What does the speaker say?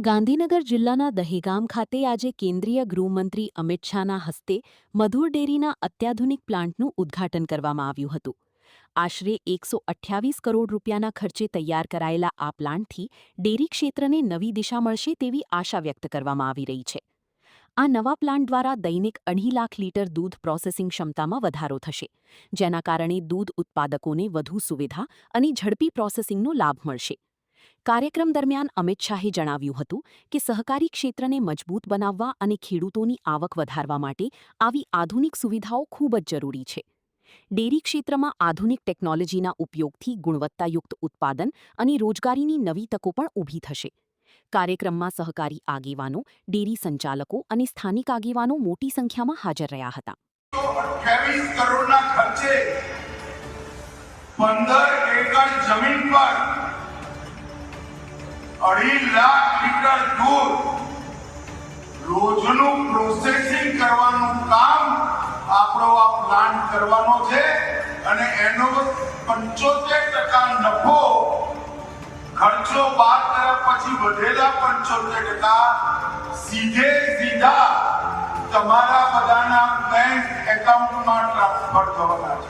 ગાંધીનગર જિલ્લાના દહેગામ ખાતે આજે કેન્દ્રીય ગૃહમંત્રી અમિત શાહના હસ્તે મધુર ડેરીના અત્યાધુનિક પ્લાન્ટનું ઉદ્ઘાટન કરવામાં આવ્યું હતું. આશરે 128 કરોડ રૂપિયાના ખર્ચે તૈયાર કરાયેલા આ પ્લાન્ટથી ડેરી ક્ષેત્રને નવી દિશા મળશે તેવી આશા વ્યક્ત કરવામાં આવી રહી છે. આ નવા પ્લાન્ટ દ્વારા દૈનિક 2.5 લાખ લીટર દૂધ પ્રોસેસિંગ ક્ષમતામાં વધારો થશે, જેના કારણે દૂધ ઉત્પાદકોને વધુ સુવિધા અને ઝડપી પ્રોસેસિંગનો લાભ મળશે. કાર્યક્રમ દરમિયાન અમિત શાહે જણાવ્યું હતું કે સહકારી ક્ષેત્રને મજબૂત બનાવવા અને ખેડૂતોની આવક વધારવા માટે આવી આધુનિક સુવિધાઓ ખૂબ જ જરૂરી છે. ડેરી ક્ષેત્રમાં આધુનિક ટેકનોલોજીના ઉપયોગથી ગુણવત્તાયુક્ત ઉત્પાદન અને રોજગારીની નવી તકો પણ ઊભી થશે. કાર્યક્રમમાં સહકારી આગેવાનો, ડેરી સંચાલકો અને સ્થાનિક આગેવાનો મોટી સંખ્યામાં હાજર રહ્યા હતા. 28 કરોડના ખર્ચે 15 એકર જમીન પર 2.5 લાખ લીટર દૂધ રોજનું પ્રોસેસિંગ કરવાનું કામ આપણો આ પ્લાન્ટ કરવાનો છે અને એનો 75% નફો ખર્ચો બાદ કર્યા પછી વધેલા 75% સીધા તમારા બધાના બેંક એકાઉન્ટમાં ટ્રાન્સફર થવાના છે.